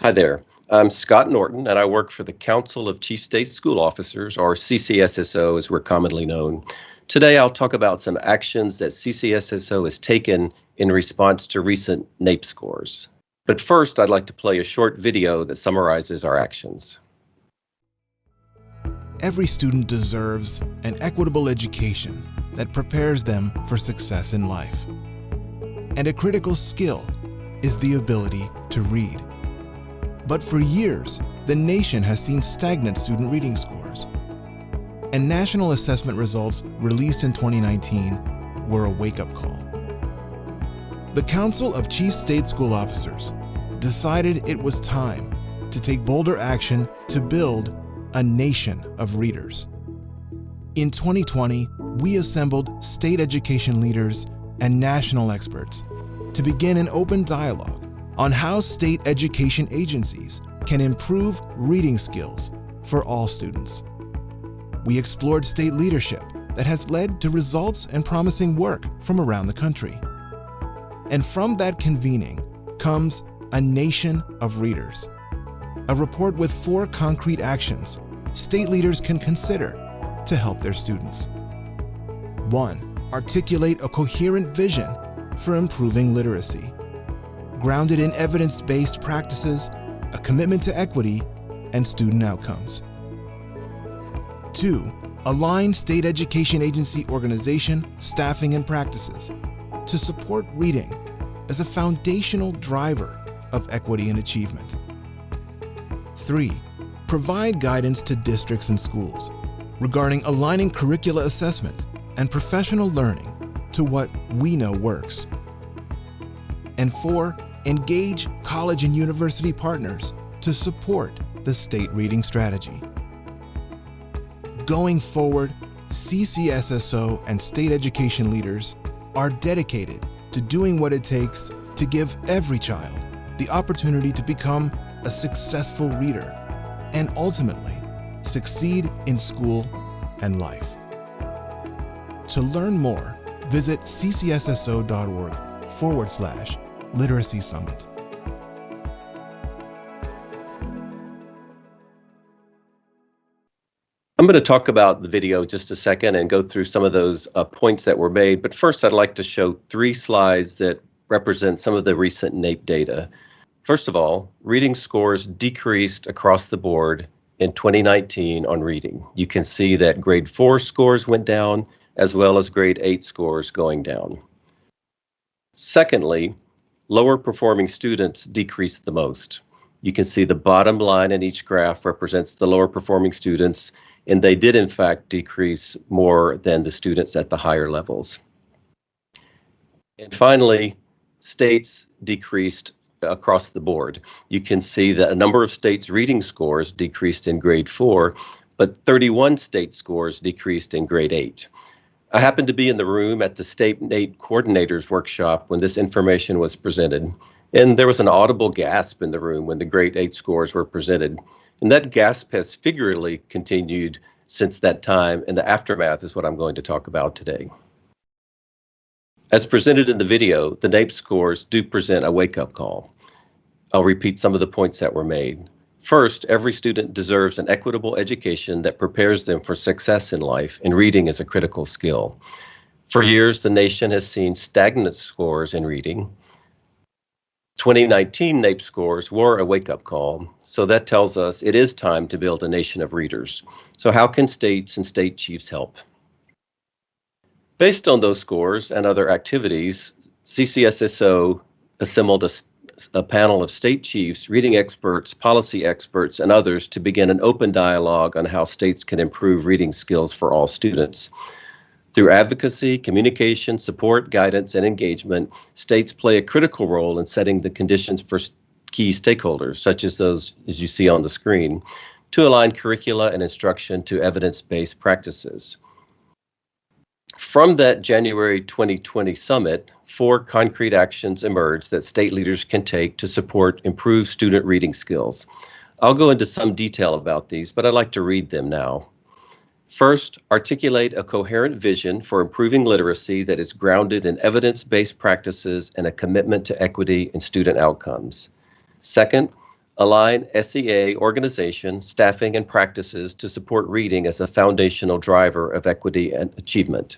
Hi there. I'm Scott Norton, and I work for the Council of Chief State School Officers, or CCSSO as we're commonly known. Today, I'll talk about some actions that CCSSO has taken in response to recent NAEP scores. But first, I'd like to play a short video that summarizes our actions. Every student deserves an equitable education that prepares them for success in life. And a critical skill is the ability to read. But for years, the nation has seen stagnant student reading scores. And national assessment results released in 2019 were a wake-up call. The Council of Chief State School Officers decided it was time to take bolder action to build a nation of readers. In 2020, we assembled state education leaders and national experts to begin an open dialogue on how state education agencies can improve reading skills for all students. We explored state leadership that has led to results and promising work from around the country. And from that convening comes a nation of readers, a report with 4 concrete actions state leaders can consider to help their students. 1. Articulate a coherent vision for improving literacy, grounded in evidence-based practices, a commitment to equity, and student outcomes. 2. Align state education agency organization, staffing, and practices to support reading as a foundational driver of equity and achievement. 3. Provide guidance to districts and schools regarding aligning curricula assessment and professional learning to what we know works. And 4. Engage college and university partners to support the state reading strategy. Going forward, CCSSO and state education leaders are dedicated to doing what it takes to give every child the opportunity to become a successful reader and ultimately succeed in school and life. To learn more, visit ccsso.org/Literacy Summit. I'm going to talk about the video just a second and go through some of those points that were made. But first, I'd like to show 3 slides that represent some of the recent NAEP data. First of all, reading scores decreased across the board in 2019 on reading. You can see that grade 4 scores went down, as well as grade 8 scores going down. Secondly, lower performing students decreased the most. You can see the bottom line in each graph represents the lower performing students, and they did in fact decrease more than the students at the higher levels. And finally, states decreased across the board. You can see that a number of states' reading scores decreased in grade 4, but 31 state scores decreased in grade 8. I happened to be in the room at the State NAEP Coordinators Workshop when this information was presented, and there was an audible gasp in the room when the grade 8 scores were presented. And that gasp has figuratively continued since that time, and the aftermath is what I'm going to talk about today. As presented in the video, the NAEP scores do present a wake-up call. I'll repeat some of the points that were made. First, every student deserves an equitable education that prepares them for success in life, and reading is a critical skill. For years, the nation has seen stagnant scores in reading. 2019 NAEP scores were a wake-up call, so that tells us it is time to build a nation of readers. So how can states and state chiefs help? Based on those scores and other activities, CCSSO assembled a panel of state chiefs, reading experts, policy experts, and others to begin an open dialogue on how states can improve reading skills for all students. Through advocacy, communication, support, guidance, and engagement, states play a critical role in setting the conditions for key stakeholders, such as those as you see on the screen, to align curricula and instruction to evidence-based practices. From that January 2020 summit, 4 concrete actions emerged that state leaders can take to support improved student reading skills. I'll go into some detail about these, but I'd like to read them now. First, articulate a coherent vision for improving literacy that is grounded in evidence-based practices and a commitment to equity and student outcomes. Second, Align SEA organization, staffing, and practices to support reading as a foundational driver of equity and achievement.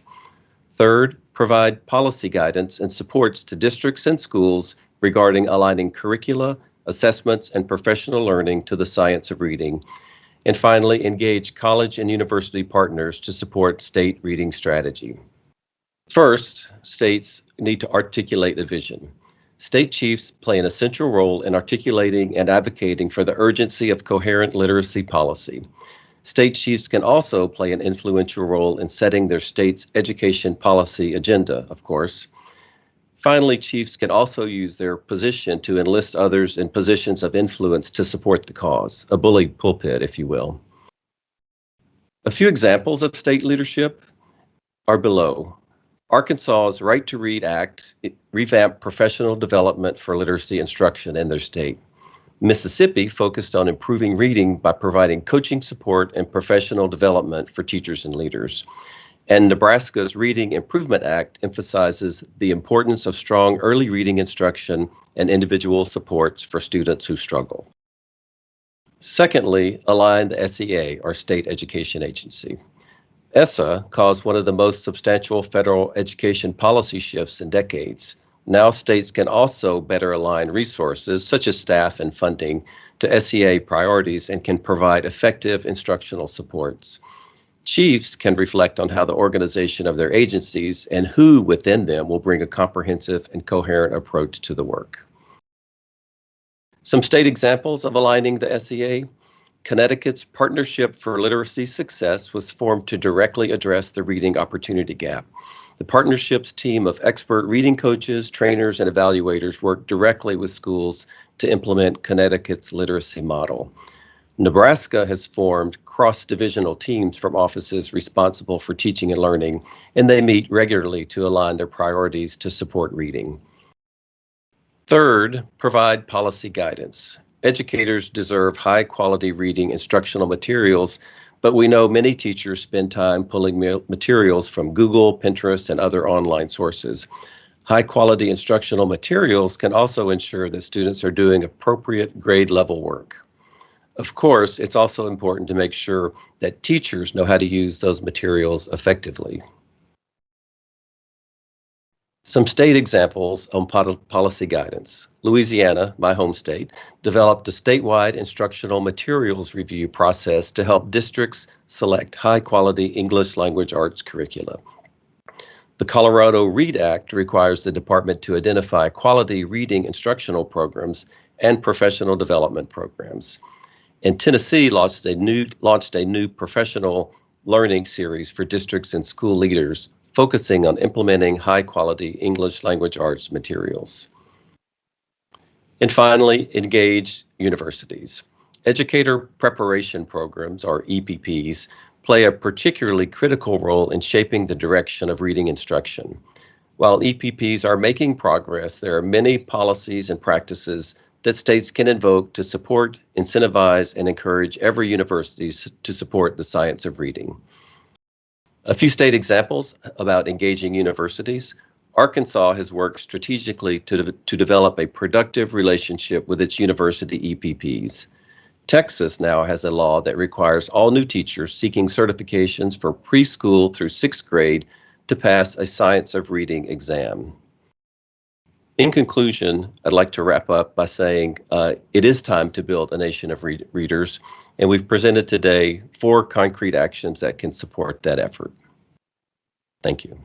Third, provide policy guidance and supports to districts and schools regarding aligning curricula, assessments, and professional learning to the science of reading. And finally, engage college and university partners to support state reading strategy. First, states need to articulate a vision. State chiefs play an essential role in articulating and advocating for the urgency of coherent literacy policy. State chiefs can also play an influential role in setting their state's education policy agenda, of course. Finally, chiefs can also use their position to enlist others in positions of influence to support the cause, a bully pulpit, if you will. A few examples of state leadership are below. Arkansas's Right to Read Act revamped professional development for literacy instruction in their state. Mississippi focused on improving reading by providing coaching support and professional development for teachers and leaders. And Nebraska's Reading Improvement Act emphasizes the importance of strong early reading instruction and individual supports for students who struggle. Secondly, align the SEA, or State Education Agency. ESSA caused one of the most substantial federal education policy shifts in decades. Now states can also better align resources, such as staff and funding, to SEA priorities and can provide effective instructional supports. Chiefs can reflect on how the organization of their agencies and who within them will bring a comprehensive and coherent approach to the work. Some state examples of aligning the SEA. Connecticut's Partnership for Literacy Success was formed to directly address the reading opportunity gap. The partnership's team of expert reading coaches, trainers, and evaluators worked directly with schools to implement Connecticut's literacy model. Nebraska has formed cross-divisional teams from offices responsible for teaching and learning, and they meet regularly to align their priorities to support reading. Third, provide policy guidance. Educators deserve high-quality reading instructional materials, but we know many teachers spend time pulling materials from Google, Pinterest, and other online sources. High-quality instructional materials can also ensure that students are doing appropriate grade-level work. Of course, it's also important to make sure that teachers know how to use those materials effectively. Some state examples on policy guidance. Louisiana, my home state, developed a statewide instructional materials review process to help districts select high-quality English language arts curricula. The Colorado READ Act requires the department to identify quality reading instructional programs and professional development programs. And Tennessee launched a new professional learning series for districts and school leaders, focusing on implementing high-quality English language arts materials. And finally, engage universities. Educator preparation programs, or EPPs, play a particularly critical role in shaping the direction of reading instruction. While EPPs are making progress, there are many policies and practices that states can invoke to support, incentivize, and encourage every university to support the science of reading. A few state examples about engaging universities. Arkansas has worked strategically to develop a productive relationship with its university EPPs. Texas now has a law that requires all new teachers seeking certifications for preschool through 6th grade to pass a Science of Reading exam. In conclusion, I'd like to wrap up by saying it is time to build a nation of readers, and we've presented today 4 concrete actions that can support that effort. Thank you.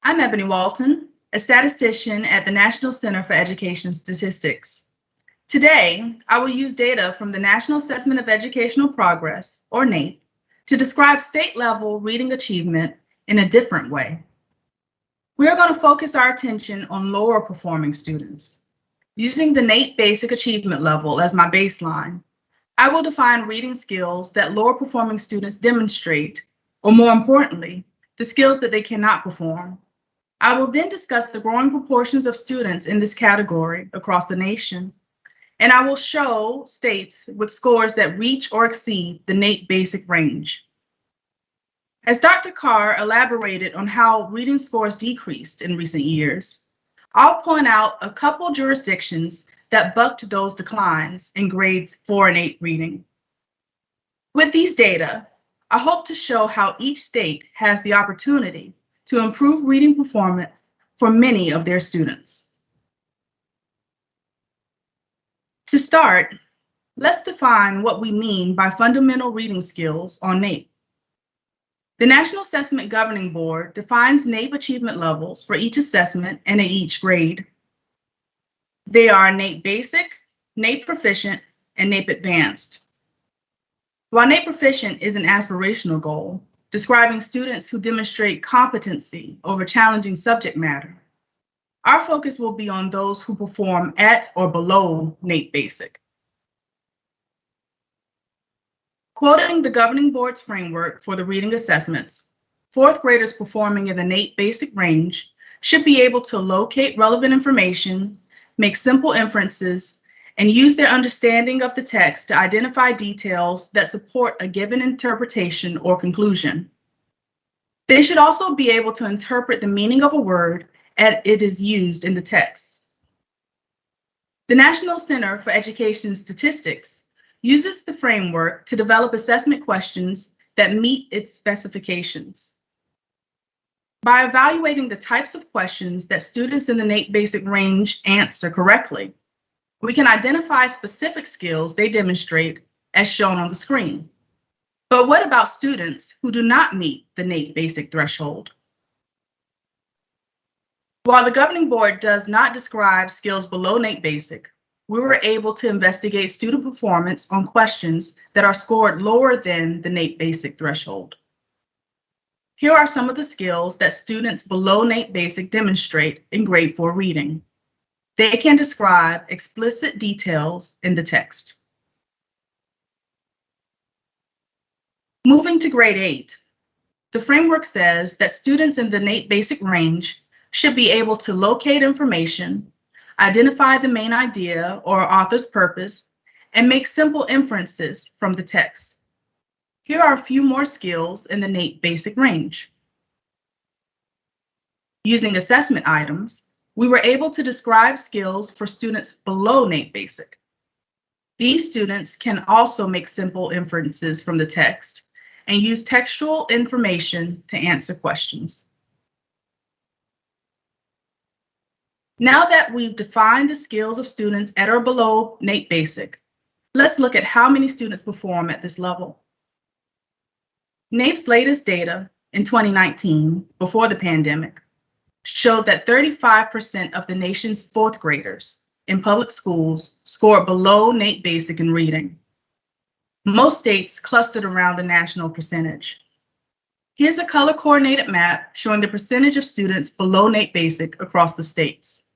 I'm Ebony Walton, a statistician at the National Center for Education Statistics. Today, I will use data from the National Assessment of Educational Progress, or NAEP, to describe state-level reading achievement in a different way. We are going to focus our attention on lower performing students. Using the NAEP basic achievement level as my baseline, I will define reading skills that lower performing students demonstrate, or more importantly, the skills that they cannot perform. I will then discuss the growing proportions of students in this category across the nation, and I will show states with scores that reach or exceed the NAEP basic range. As Dr. Carr elaborated on how reading scores decreased in recent years, I'll point out a couple jurisdictions that bucked those declines in grades 4 and 8 reading. With these data, I hope to show how each state has the opportunity to improve reading performance for many of their students. To start, let's define what we mean by fundamental reading skills on NAEP. The National Assessment Governing Board defines NAEP achievement levels for each assessment and at each grade. They are NAEP Basic, NAEP Proficient, and NAEP Advanced. While NAEP Proficient is an aspirational goal, describing students who demonstrate competency over challenging subject matter, our focus will be on those who perform at or below NAEP Basic. Quoting the Governing Board's framework for the reading assessments, fourth graders performing in the NAEP Basic range should be able to locate relevant information, make simple inferences, and use their understanding of the text to identify details that support a given interpretation or conclusion. They should also be able to interpret the meaning of a word as it is used in the text. The National Center for Education Statistics uses the framework to develop assessment questions that meet its specifications. By evaluating the types of questions that students in the NAEP Basic range answer correctly, we can identify specific skills they demonstrate as shown on the screen. But what about students who do not meet the NAEP Basic threshold? While the Governing Board does not describe skills below NAEP Basic, we were able to investigate student performance on questions that are scored lower than the NAEP Basic threshold. Here are some of the skills that students below NAEP Basic demonstrate in grade 4 reading. They can describe explicit details in the text. Moving to grade 8, the framework says that students in the NAEP Basic range should be able to locate information, identify the main idea or author's purpose, and make simple inferences from the text. Here are a few more skills in the NAEP Basic range. Using assessment items, we were able to describe skills for students below NAEP Basic. These students can also make simple inferences from the text and use textual information to answer questions. Now that we've defined the skills of students at or below NAEP Basic, let's look at how many students perform at this level. NAEP's latest data in 2019, before the pandemic, showed that 35% of the nation's fourth graders in public schools scored below NAEP Basic in reading. Most states clustered around the national percentage. Here's a color-coordinated map showing the percentage of students below NAEP Basic across the states.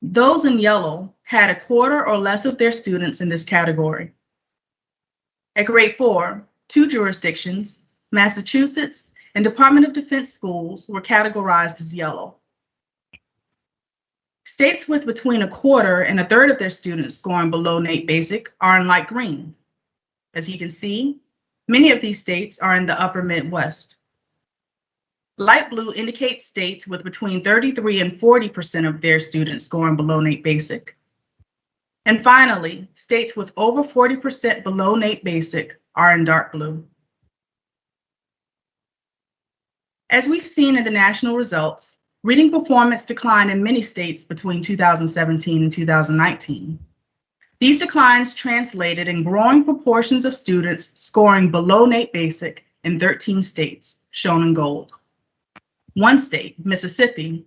Those in yellow had a quarter or less of their students in this category. At grade 4, 2 jurisdictions, Massachusetts and Department of Defense schools, were categorized as yellow. States with between a quarter and a third of their students scoring below NAEP Basic are in light green. As you can see, many of these states are in the upper Midwest. Light blue indicates states with between 33 and 40% of their students scoring below NAEP Basic. And finally, states with over 40% below NAEP Basic are in dark blue. As we've seen in the national results, reading performance declined in many states between 2017 and 2019. These declines translated in growing proportions of students scoring below NAEP Basic in 13 states, shown in gold. One state, Mississippi,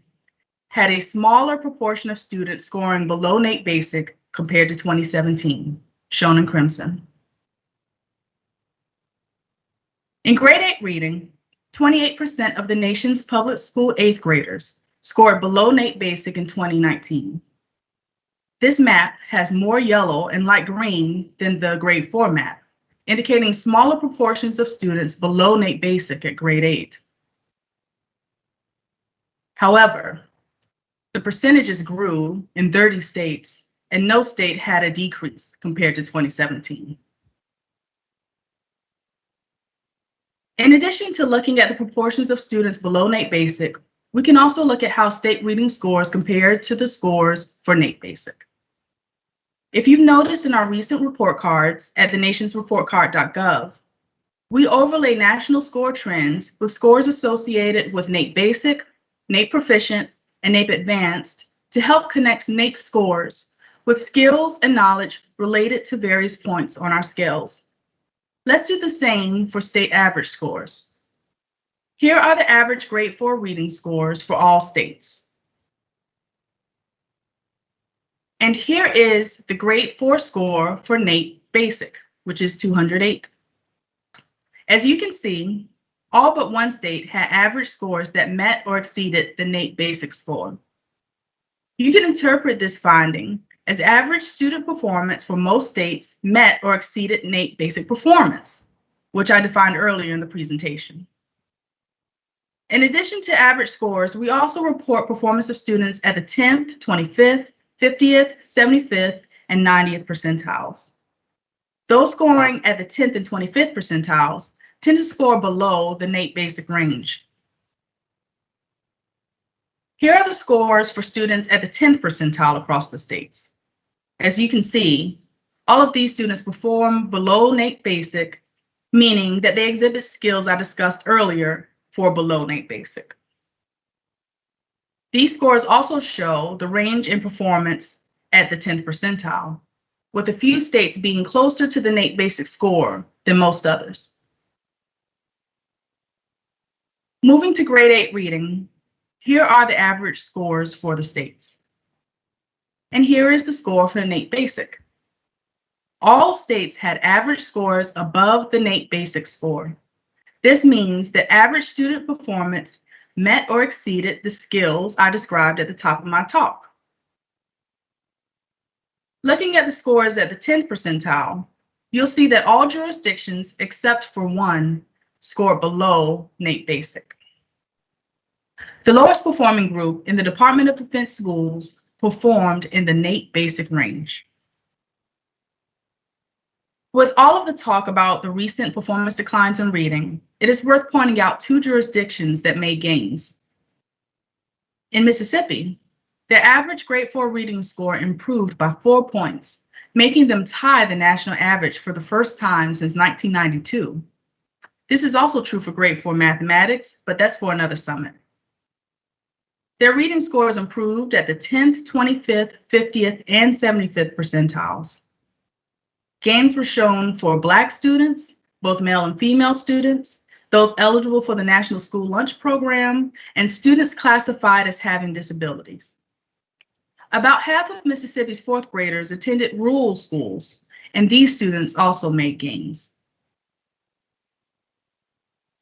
had a smaller proportion of students scoring below NAEP Basic compared to 2017, shown in crimson. In grade 8 reading, 28% of the nation's public school 8th graders scored below NAEP Basic in 2019. This map has more yellow and light green than the grade 4 map, indicating smaller proportions of students below NAEP Basic at grade 8. However, the percentages grew in 30 states, and no state had a decrease compared to 2017. In addition to looking at the proportions of students below NAEP Basic, we can also look at how state reading scores compared to the scores for NAEP Basic. If you've noticed in our recent report cards at thenationsreportcard.gov, we overlay national score trends with scores associated with NAEP Basic, NAEP Proficient, and NAEP Advanced to help connect NAEP scores with skills and knowledge related to various points on our scales. Let's do the same for state average scores. Here are the average grade 4 reading scores for all states. And here is the grade 4 score for NAEP Basic, which is 208. As you can see, all but one state had average scores that met or exceeded the NAEP Basic score. You can interpret this finding as average student performance for most states met or exceeded NAEP Basic performance, which I defined earlier in the presentation. In addition to average scores, we also report performance of students at the 10th, 25th, 50th, 75th, and 90th percentiles. Those scoring at the 10th and 25th percentiles tend to score below the NAEP Basic range. Here are the scores for students at the 10th percentile across the states. As you can see, all of these students perform below NAEP Basic, meaning that they exhibit skills I discussed earlier for below NAEP Basic. These scores also show the range in performance at the 10th percentile, with a few states being closer to the NAEP Basic score than most others. Moving to grade 8 reading, here are the average scores for the states. And here is the score for the NAEP Basic. All states had average scores above the NAEP Basic score. This means that average student performance met or exceeded the skills I described at the top of my talk. Looking at the scores at the 10th percentile, you'll see that all jurisdictions except for one scored below NAEP Basic. The lowest performing group in the Department of Defense schools performed in the NAEP Basic range. With all of the talk about the recent performance declines in reading, it is worth pointing out two jurisdictions that made gains. In Mississippi, their average grade 4 reading score improved by 4 points, making them tie the national average for the first time since 1992. This is also true for grade 4 mathematics, but that's for another summit. Their reading scores improved at the 10th, 25th, 50th, and 75th percentiles. Gains were shown for Black students, both male and female students, those eligible for the National School Lunch Program, and students classified as having disabilities. About half of Mississippi's fourth graders attended rural schools, and these students also made gains.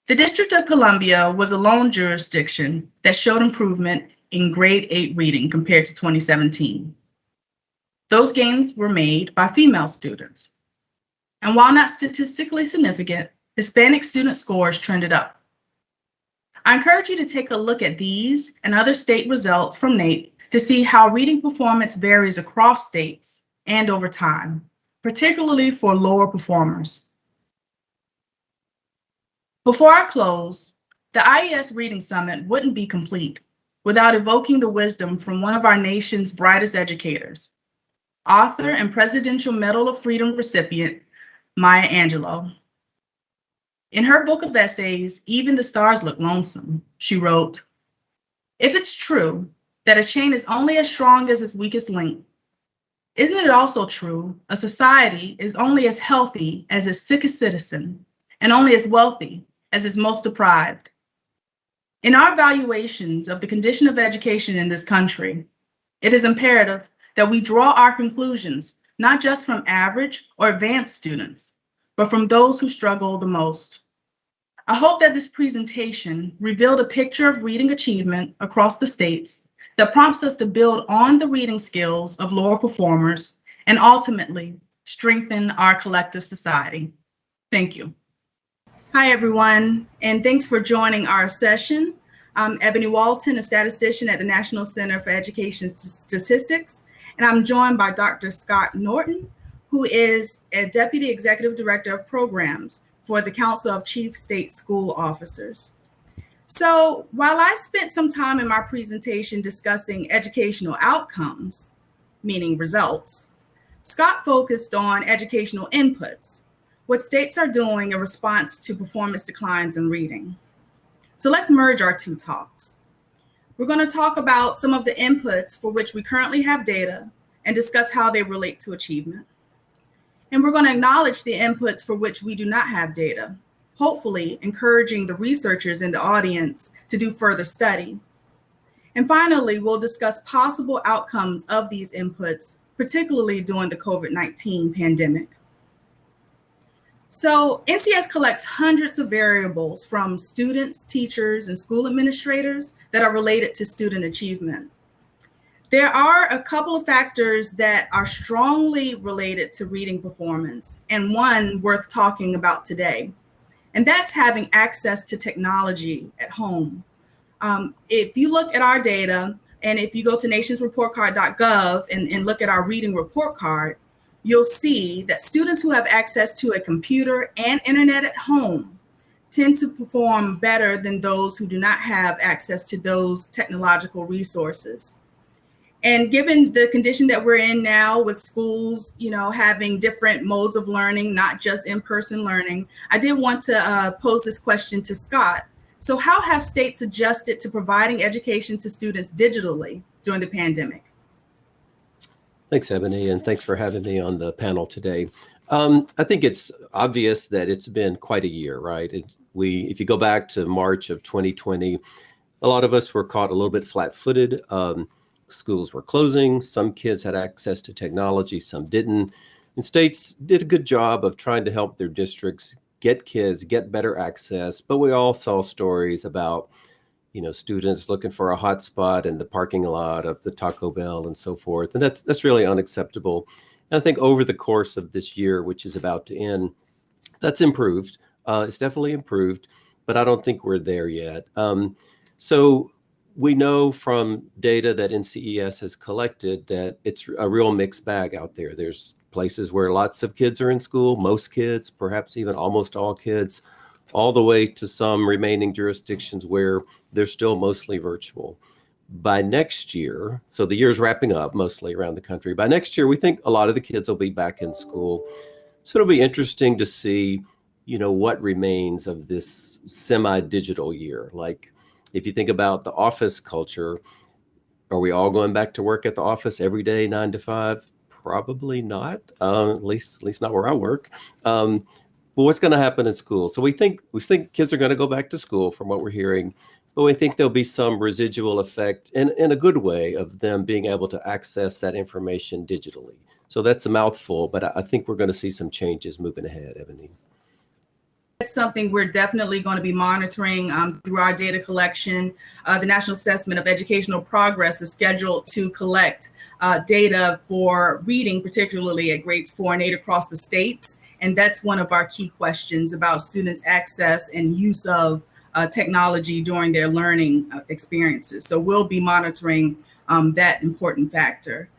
The District of Columbia was a lone jurisdiction that showed improvement in grade 8 reading compared to 2017. Those gains were made by female students. And while not statistically significant, Hispanic student scores trended up. I encourage you to take a look at these and other state results from NAEP to see how reading performance varies across states and over time, particularly for lower performers. Before I close, the IES Reading Summit wouldn't be complete without evoking the wisdom from one of our nation's brightest educators, author and Presidential Medal of Freedom recipient, Maya Angelou. In her book of essays, Even the Stars Look Lonesome, she wrote, "If it's true that a chain is only as strong as its weakest link, isn't it also true a society is only as healthy as its sickest citizen and only as wealthy as its most deprived? In our evaluations of the condition of education in this country, it is imperative that we draw our conclusions not just from average or advanced students, but from those who struggle the most." I hope that this presentation revealed a picture of reading achievement across the states that prompts us to build on the reading skills of lower performers and ultimately strengthen our collective society. Thank you. Hi, everyone, and thanks for joining our session. I'm Ebony Walton, a statistician at the National Center for Education Statistics, and I'm joined by Dr. Scott Norton, who is a Deputy Executive Director of Programs for the Council of Chief State School Officers. So while I spent some time in my presentation discussing educational outcomes, meaning results, Scott focused on educational inputs, what states are doing in response to performance declines in reading. So let's merge our two talks. We're going to talk about some of the inputs for which we currently have data and discuss how they relate to achievement. And we're going to acknowledge the inputs for which we do not have data, hopefully encouraging the researchers in the audience to do further study. And finally, we'll discuss possible outcomes of these inputs, particularly during the COVID-19 pandemic. So NCS collects hundreds of variables from students, teachers, and school administrators that are related to student achievement. There are a couple of factors that are strongly related to reading performance, and one worth talking about today, and that's having access to technology at home. If you look at our data, and if you go to nationsreportcard.gov and look at our reading report card, you'll see that students who have access to a computer and internet at home tend to perform better than those who do not have access to those technological resources. And given the condition that we're in now with schools, having different modes of learning, not just in-person learning, I did want to pose this question to Scott. So how have states adjusted to providing education to students digitally during the pandemic? Thanks, Ebony, and thanks for having me on the panel today. I think it's obvious that it's been quite a year, right? If you go back to March of 2020, a lot of us were caught a little bit flat-footed. Schools were closing. Some kids had access to technology, some didn't. And states did a good job of trying to help their districts get kids, get better access. But we all saw stories about, students looking for a hot spot in the parking lot of the Taco Bell and so forth. And that's really unacceptable. And I think over the course of this year, which is about to end, that's improved. It's definitely improved, but I don't think we're there yet. So we know from data that NCES has collected that it's a real mixed bag out there. There's places where lots of kids are in school, most kids, perhaps even almost all kids, all the way to some remaining jurisdictions where they're still mostly virtual. By next year, so the year's wrapping up mostly around the country, by next year, we think a lot of the kids will be back in school. So it'll be interesting to see, what remains of this semi-digital year. Like, if you think about the office culture, are we all going back to work at the office every day, 9 to 5? Probably not, at least not where I work. But what's going to happen in school? So we think kids are going to go back to school from what we're hearing, but we think there'll be some residual effect in a good way of them being able to access that information digitally. So that's a mouthful, but I think we're going to see some changes moving ahead, Ebony. That's something we're definitely going to be monitoring through our data collection. The National Assessment of Educational Progress is scheduled to collect data for reading, particularly at grades 4 and 8 across the states. And that's one of our key questions about students' access and use of technology during their learning experiences. So we'll be monitoring that important factor.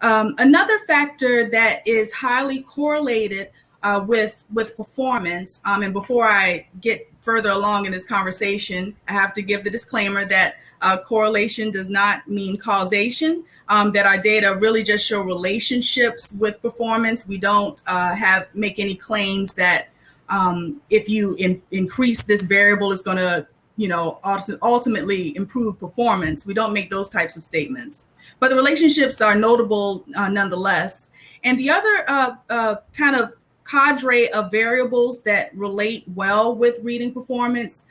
Another factor that is highly correlated with performance. And before I get further along in this conversation, I have to give the disclaimer that correlation does not mean causation, that our data really just show relationships with performance. We don't make any claims that if you increase this variable is going to ultimately improve performance. We don't make those types of statements. But the relationships are notable nonetheless. And the other kind of cadre of variables that relate well with reading performance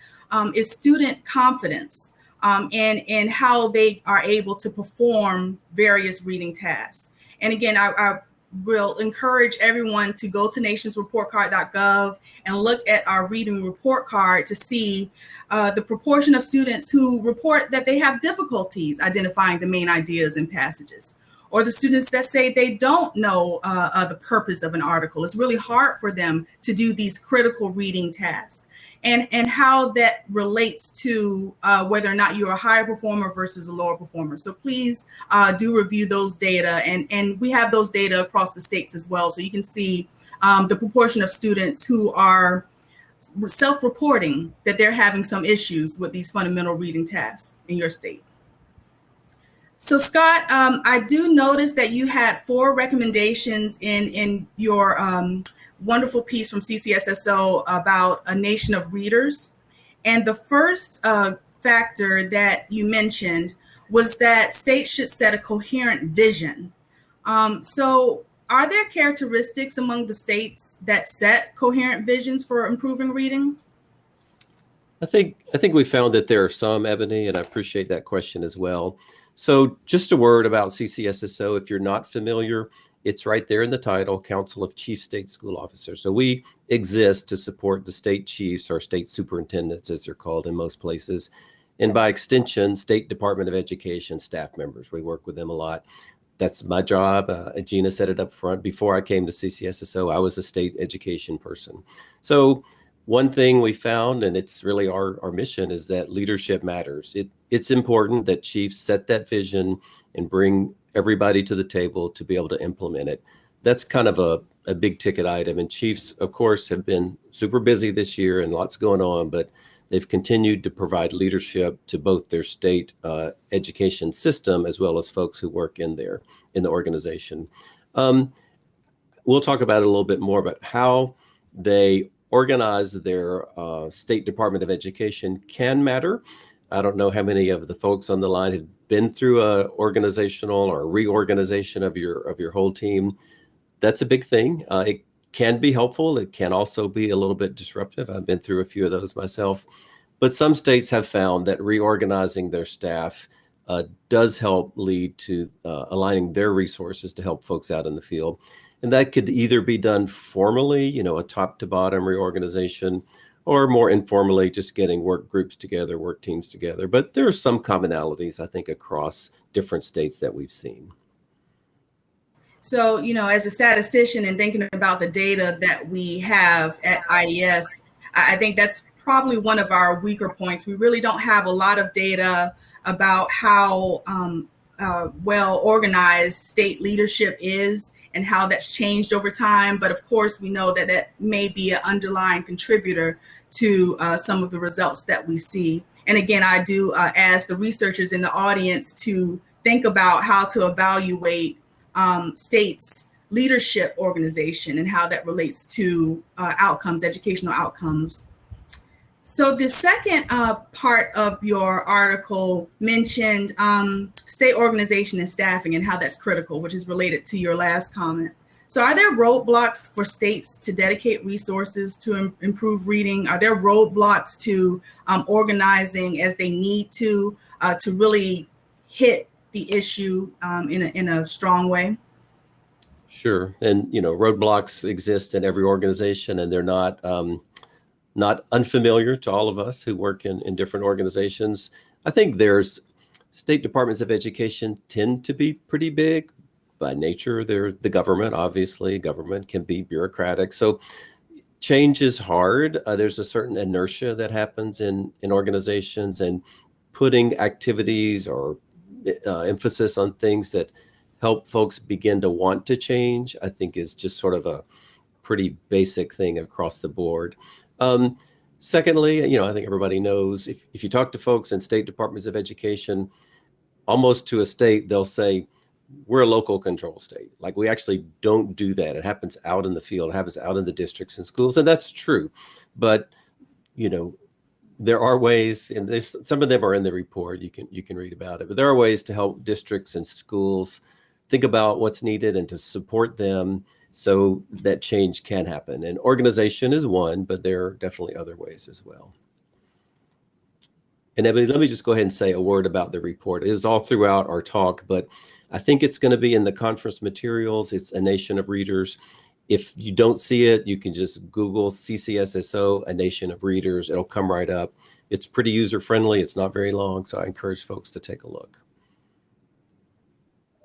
is student confidence and how they are able to perform various reading tasks. And again, I will encourage everyone to go to nationsreportcard.gov and look at our reading report card to see the proportion of students who report that they have difficulties identifying the main ideas in passages, or the students that say they don't know the purpose of an article. It's really hard for them to do these critical reading tasks, and how that relates to whether or not you're a higher performer versus a lower performer. So please do review those data, and we have those data across the states as well. So you can see the proportion of students who are self-reporting that they're having some issues with these fundamental reading tasks in your state. So Scott, I do notice that you had 4 recommendations in your wonderful piece from CCSSO about a nation of readers. And the first factor that you mentioned was that states should set a coherent vision. So are there characteristics among the states that set coherent visions for improving reading? I think we found that there are some, Ebony, and I appreciate that question as well. So just a word about CCSSO. If you're not familiar, it's right there in the title, Council of Chief State School Officers. So we exist to support the state chiefs or state superintendents, as they're called in most places. And by extension, State Department of Education staff members. We work with them a lot. That's my job. Gina said it up front. Before I came to CCSSO, I was a state education person. So one thing we found, and it's really our mission, is that leadership matters. It's important that chiefs set that vision and bring everybody to the table to be able to implement it. That's kind of a big ticket item. And chiefs, of course, have been super busy this year and lots going on, but they've continued to provide leadership to both their state education system as well as folks who work in the organization. We'll talk about it a little bit more, but how they organize their State Department of Education can matter. I don't know how many of the folks on the line have been through a organizational or reorganization of your whole team. That's a big thing. It can be helpful. It can also be a little bit disruptive. I've been through a few of those myself. But some states have found that reorganizing their staff does help lead to aligning their resources to help folks out in the field. And that could either be done formally, a top to bottom reorganization, or more informally, just getting work groups together, work teams together. But there are some commonalities, I think, across different states that we've seen. So, as a statistician and thinking about the data that we have at IES, I think that's probably one of our weaker points. We really don't have a lot of data about how well organized state leadership is and how that's changed over time. But of course, we know that that may be an underlying contributor to some of the results that we see. And again, I do ask the researchers in the audience to think about how to evaluate states' leadership organization and how that relates to outcomes, educational outcomes. So the second part of your article mentioned state organization and staffing and how that's critical, which is related to your last comment. So are there roadblocks for states to dedicate resources to improve reading? Are there roadblocks to organizing as they need to really hit the issue in a strong way? Sure. And, roadblocks exist in every organization, and they're not unfamiliar to all of us who work in different organizations. I think there's state departments of education tend to be pretty big by nature. They're the government, obviously. Government can be bureaucratic. So change is hard. There's a certain inertia that happens in organizations, and putting activities or emphasis on things that help folks begin to want to change, I think is just sort of a pretty basic thing across the board. Secondly, I think everybody knows if you talk to folks in state departments of education, almost to a state, they'll say, we're a local control state. Like, we actually don't do that. It happens out in the field. It happens out in the districts and schools. And that's true. But, there are ways, and some of them are in the report. You can read about it. But there are ways to help districts and schools think about what's needed and to support them so that change can happen. And organization is one, but there are definitely other ways as well. And Ebony, let me just go ahead and say a word about the report. It is all throughout our talk, but I think it's going to be in the conference materials. It's A Nation of Readers. If you don't see it, you can just Google CCSSO, A Nation of Readers. It'll come right up. It's pretty user-friendly. It's not very long, so I encourage folks to take a look.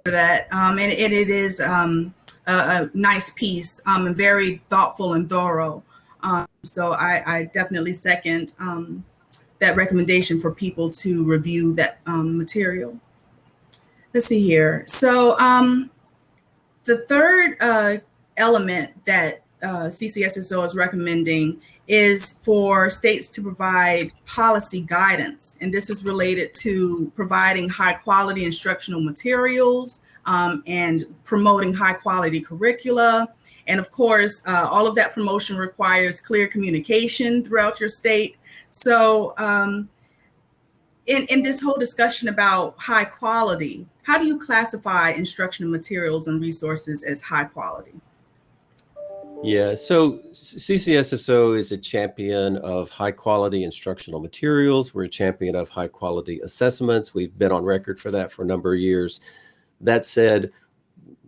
That and it is a nice piece and very thoughtful and thorough. So I definitely second that recommendation for people to review that material. Let's see here. So the third element that CCSSO is recommending is for states to provide policy guidance. And this is related to providing high quality instructional materials and promoting high quality curricula. And of course, all of that promotion requires clear communication throughout your state. So in this whole discussion about high quality, how do you classify instructional materials and resources as high quality? Yeah, so CCSSO is a champion of high quality instructional materials. We're a champion of high quality assessments. We've been on record for that for a number of years. That said,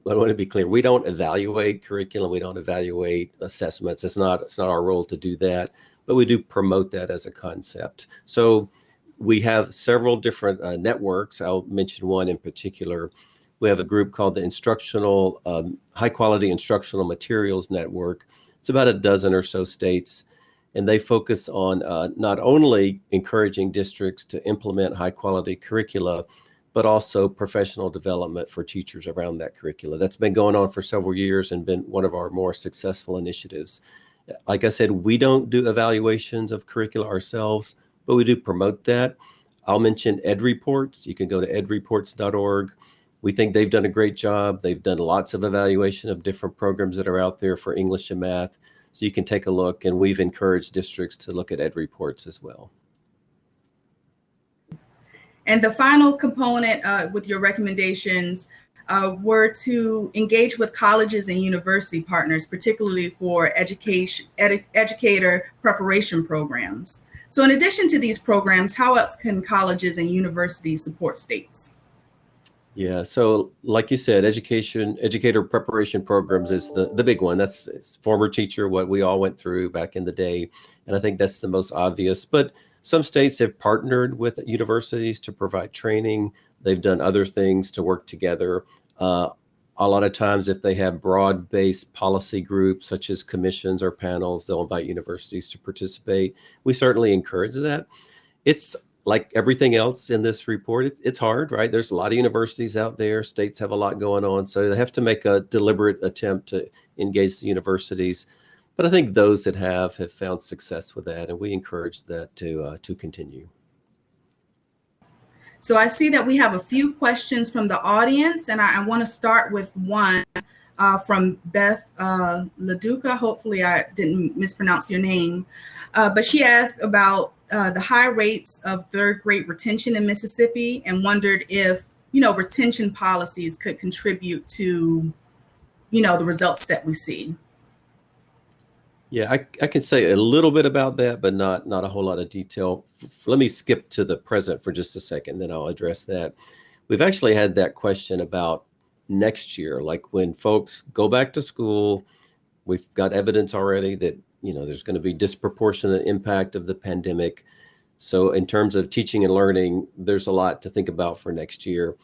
I want to be clear, we don't evaluate curriculum, we don't evaluate assessments. It's not our role to do that, but we do promote that as a concept. So we have several different networks. I'll mention one in particular. We have a group called the Instructional High Quality Instructional Materials Network. It's about a dozen or so states, and they focus on not only encouraging districts to implement high quality curricula, but also professional development for teachers around that curricula. That's been going on for several years and been one of our more successful initiatives. Like I said, we don't do evaluations of curricula ourselves, but we do promote that. I'll mention EdReports. You can go to edreports.org. We think they've done a great job. They've done lots of evaluation of different programs that are out there for English and math. So you can take a look, and we've encouraged districts to look at EdReports as well. And the final component with your recommendations were to engage with colleges and university partners, particularly for educator preparation programs. So in addition to these programs, how else can colleges and universities support states? Yeah, so like you said, educator preparation programs is the big one. It's former teacher, what we all went through back in the day. And I think that's the most obvious. But some states have partnered with universities to provide training. They've done other things to work together. A lot of times, if they have broad-based policy groups, such as commissions or panels, they'll invite universities to participate. We certainly encourage that. It's like everything else in this report, it's hard, right? There's a lot of universities out there. States have a lot going on, so they have to make a deliberate attempt to engage the universities. But I think those that have found success with that, and we encourage that to continue. So I see that we have a few questions from the audience, and I want to start with one from Beth LaDuca. Hopefully I didn't mispronounce your name, but she asked about the high rates of third grade retention in Mississippi and wondered if, retention policies could contribute to, the results that we see. Yeah, I can say a little bit about that, but not a whole lot of detail. Let me skip to the present for just a second, then I'll address that. We've actually had that question about next year, like when folks go back to school, we've got evidence already that, there's going to be disproportionate impact of the pandemic. So in terms of teaching and learning, there's a lot to think about for next year.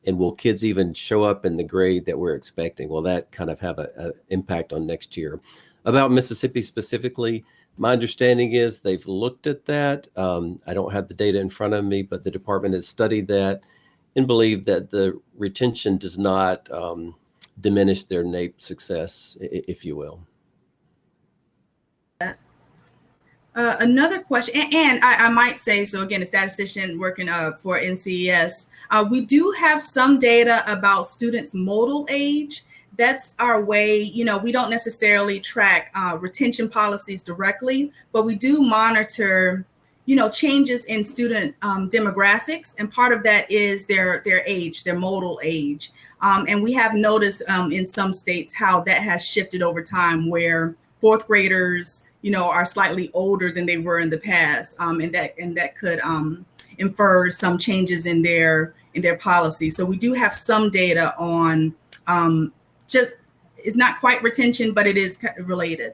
And will kids even show up in the grade that we're expecting? Will that kind of have an impact on next year? About Mississippi specifically, my understanding is they've looked at that. I don't have the data in front of me, but the department has studied that and believe that the retention does not diminish their NAEP success, if you will. Another question, and I might say, so again, a statistician working for NCES, we do have some data about students' modal age. That's our way, we don't necessarily track retention policies directly, but we do monitor, changes in student demographics. And part of that is their age, their modal age. And we have noticed in some states how that has shifted over time, where fourth graders, are slightly older than they were in the past. And that could infer some changes in their policy. So we do have some data on it's not quite retention, but it is related.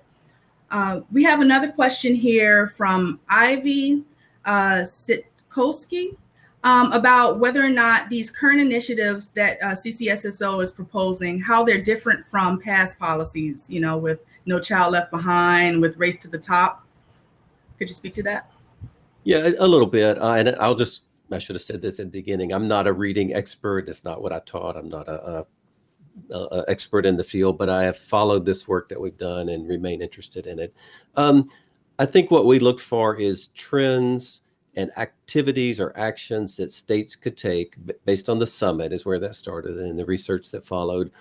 We have another question here from Ivy Sitkowski about whether or not these current initiatives that CCSSO is proposing, how they're different from past policies, with No Child Left Behind, with Race to the Top. Could you speak to that? Yeah, a little bit. And I should have said this at the beginning. I'm not a reading expert. That's not what I taught. I'm not a expert in the field, but I have followed this work that we've done and remain interested in it. I think what we look for is trends and activities or actions that states could take based on the summit is where that started and the research that followed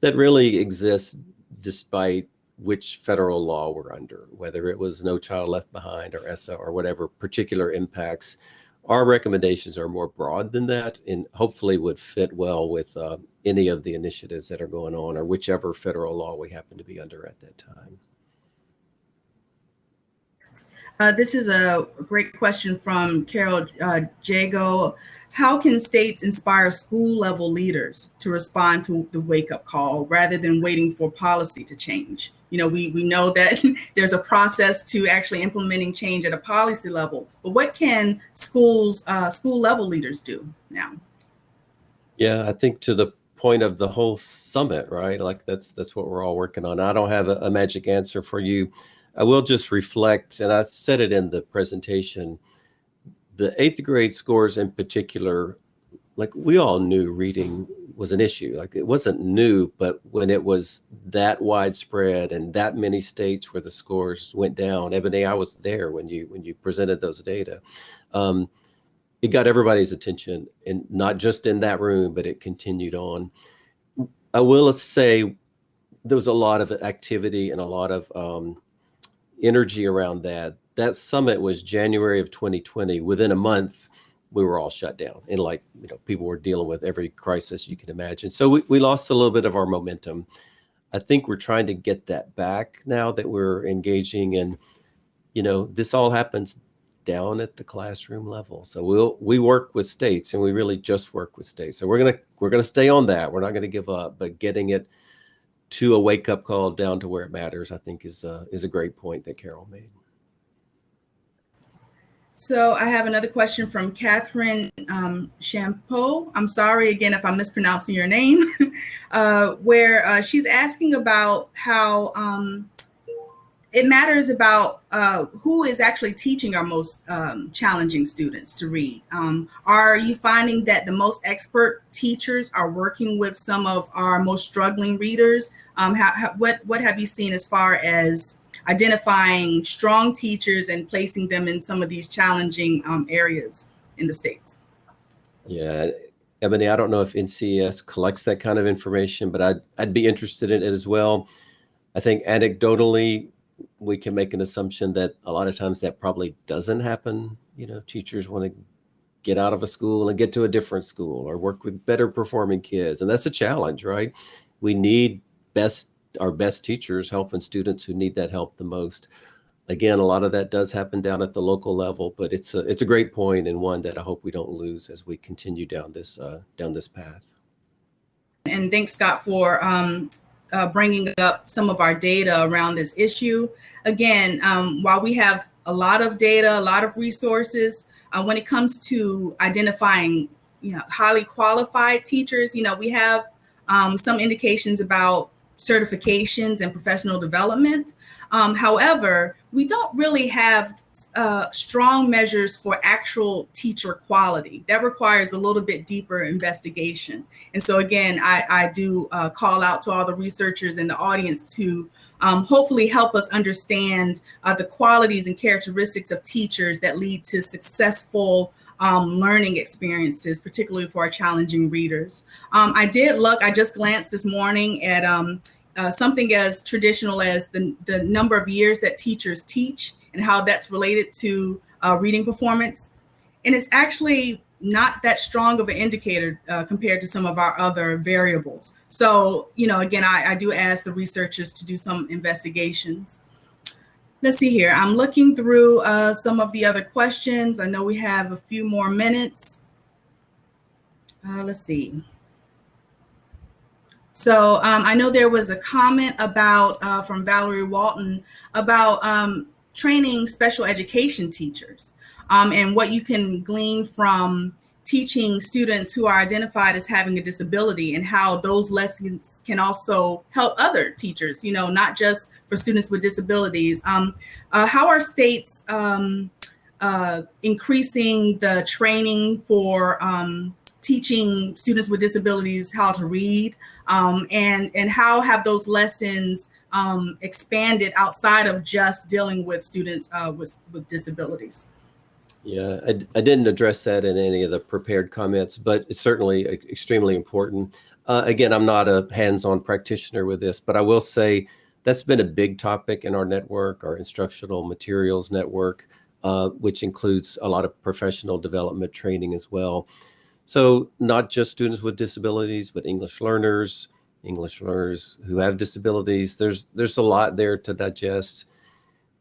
that really exists despite which federal law we're under, whether it was No Child Left Behind or ESSA or whatever particular impacts. Our recommendations are more broad than that and hopefully would fit well with any of the initiatives that are going on or whichever federal law we happen to be under at that time. This is a great question from Carol Jago. How can states inspire school level leaders to respond to the wake-up call rather than waiting for policy to change? You know, we know that there's a process to actually implementing change at a policy level, but what can school level leaders do now? Yeah, I think to the point of the whole summit, right? Like that's what we're all working on. I don't have a magic answer for you. I will just reflect, and I said it in the presentation, the 8th grade scores in particular, like we all knew reading was an issue. Like it wasn't new, but when it was that widespread and that many states where the scores went down, Ebony, I was there when you presented those data. It got everybody's attention, and not just in that room, but it continued on. I will say there was a lot of activity and a lot of energy around that. That summit was January of 2020. Within a month, we were all shut down, and people were dealing with every crisis you can imagine. So we lost a little bit of our momentum. I think we're trying to get that back now that we're engaging, and this all happens down at the classroom level. So we work with states, and we really just work with states. So we're gonna stay on that. We're not gonna give up, but getting it to a wake-up call down to where it matters, I think is a great point that Carol made. So I have another question from Catherine Champeau. I'm sorry again if I'm mispronouncing your name, where she's asking about how it matters about who is actually teaching our most challenging students to read. Are you finding that the most expert teachers are working with some of our most struggling readers? What have you seen as far as identifying strong teachers and placing them in some of these challenging areas in the states? Yeah, Ebony, I don't know if NCES collects that kind of information, but I'd be interested in it as well. I think anecdotally, we can make an assumption that a lot of times that probably doesn't happen. Teachers want to get out of a school and get to a different school or work with better performing kids. And that's a challenge, right? We need our best teachers helping students who need that help the most. Again, a lot of that does happen down at the local level, but it's a great point, and one that I hope we don't lose as we continue down this path. And thanks, Scott, for bringing up some of our data around this issue. Again, while we have a lot of data, a lot of resources, when it comes to identifying, highly qualified teachers, we have some indications about certifications and professional development. However, we don't really have strong measures for actual teacher quality. That requires a little bit deeper investigation. And so again, I do call out to all the researchers in the audience to hopefully help us understand the qualities and characteristics of teachers that lead to successful learning experiences, particularly for our challenging readers. I just glanced this morning at something as traditional as the number of years that teachers teach and how that's related to reading performance. And it's actually not that strong of an indicator compared to some of our other variables. So, again, I do ask the researchers to do some investigations. Let's see here. I'm looking through some of the other questions. I know we have a few more minutes. Let's see. So I know there was a comment about from Valerie Walton about training special education teachers and what you can glean from teaching students who are identified as having a disability and how those lessons can also help other teachers, not just for students with disabilities. How are states increasing the training for teaching students with disabilities how to read? And how have those lessons expanded outside of just dealing with students with disabilities? Yeah, I didn't address that in any of the prepared comments, but it's certainly extremely important. Again, I'm not a hands-on practitioner with this, but I will say that's been a big topic in our network, our instructional materials network, which includes a lot of professional development training as well. So not just students with disabilities, but English learners who have disabilities. There's a lot there to digest.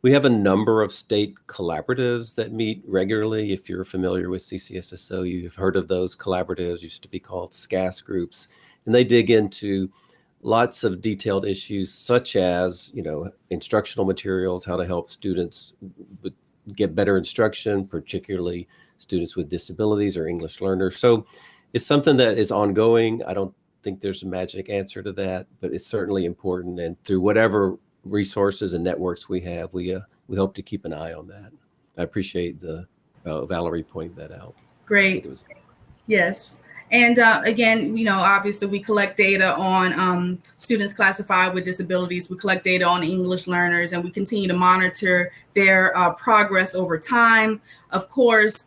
We have a number of state collaboratives that meet regularly. If you're familiar with CCSSO, you've heard of those collaboratives, used to be called SCAS groups, and they dig into lots of detailed issues such as, instructional materials, how to help students get better instruction, particularly students with disabilities or English learners. So it's something that is ongoing. I don't think there's a magic answer to that, but it's certainly important. And through whatever resources and networks we have, we hope to keep an eye on that. I appreciate the Valerie pointing that out. Great. Yes. And again, obviously we collect data on students classified with disabilities. We collect data on English learners, and we continue to monitor their progress over time. Of course,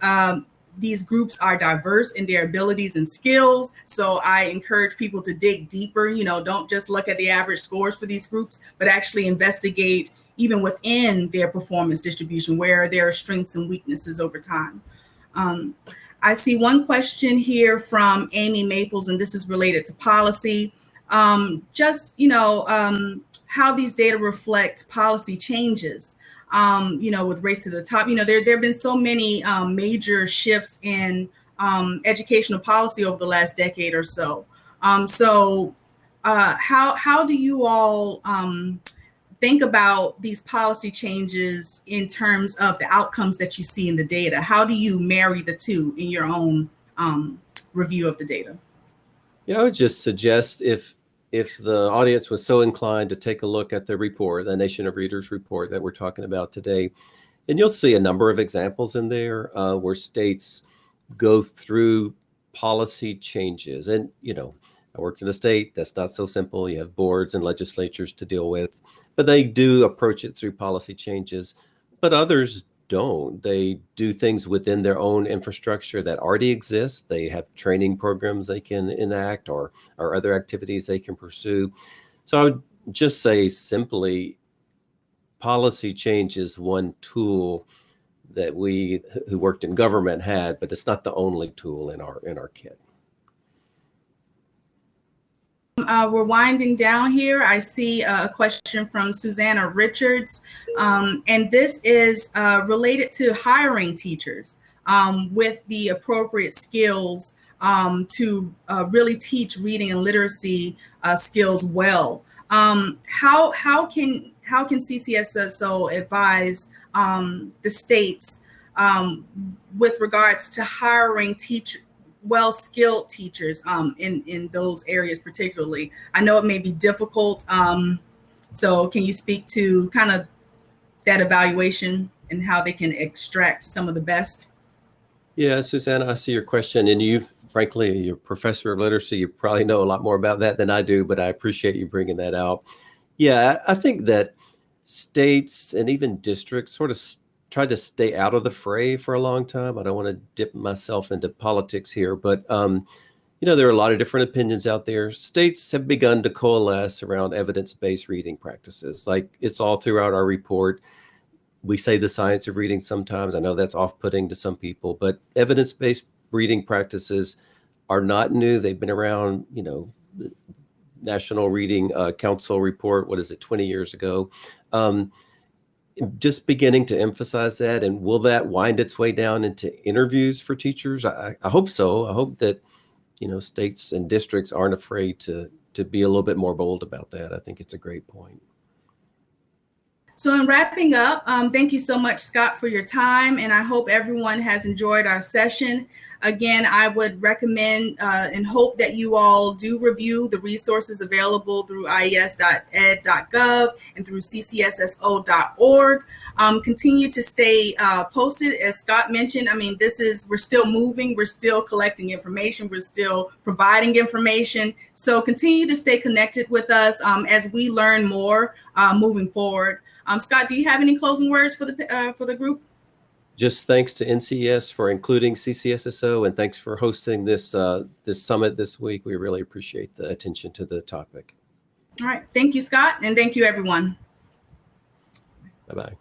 these groups are diverse in their abilities and skills. So I encourage people to dig deeper. Don't just look at the average scores for these groups, but actually investigate even within their performance distribution, where there are strengths and weaknesses over time. I see one question here from Amy Maples, and this is related to policy. How these data reflect policy changes. With Race to the Top, there have been so many major shifts in educational policy over the last decade or so. How do you all think about these policy changes in terms of the outcomes that you see in the data? How do you marry the two in your own review of the data? Yeah, I would just suggest if the audience was so inclined to take a look at the report, the Nation of Readers report that we're talking about today, and you'll see a number of examples in there where states go through policy changes. And, I worked in the state. That's not so simple. You have boards and legislatures to deal with, but they do approach it through policy changes, but others don't. They do things within their own infrastructure that already exists. They have training programs they can enact or other activities they can pursue. So I would just say simply, policy change is one tool that we who worked in government had, but it's not the only tool in our kit. We're winding down here. I see a question from Susanna Richards, and this is related to hiring teachers with the appropriate skills to really teach reading and literacy skills well. How can CCSSO advise the states with regards to hiring well-skilled teachers in those areas particularly? I know it may be difficult. So can you speak to kind of that evaluation and how they can extract some of the best? Yeah, Susanna, I see your question. And you, frankly, you're a professor of literacy. You probably know a lot more about that than I do, but I appreciate you bringing that out. Yeah, I think that states and even districts sort of tried to stay out of the fray for a long time. I don't want to dip myself into politics here, but there are a lot of different opinions out there. States have begun to coalesce around evidence-based reading practices. Like, it's all throughout our report. We say the science of reading sometimes. I know that's off-putting to some people, but evidence-based reading practices are not new. They've been around, National Reading Council report, 20 years ago. Just beginning to emphasize that. And will that wind its way down into interviews for teachers? I hope so. I hope that, states and districts aren't afraid to be a little bit more bold about that. I think it's a great point. So in wrapping up, thank you so much, Scott, for your time, and I hope everyone has enjoyed our session. Again, I would recommend and hope that you all do review the resources available through ies.ed.gov and through ccsso.org. Continue to stay posted. As Scott mentioned, I mean, we're still moving, we're still collecting information, we're still providing information. So continue to stay connected with us as we learn more moving forward. Scott, do you have any closing words for the group? Just thanks to NCS for including CCSSO, and thanks for hosting this summit this week. We really appreciate the attention to the topic. All right. Thank you, Scott, and thank you, everyone. Bye-bye.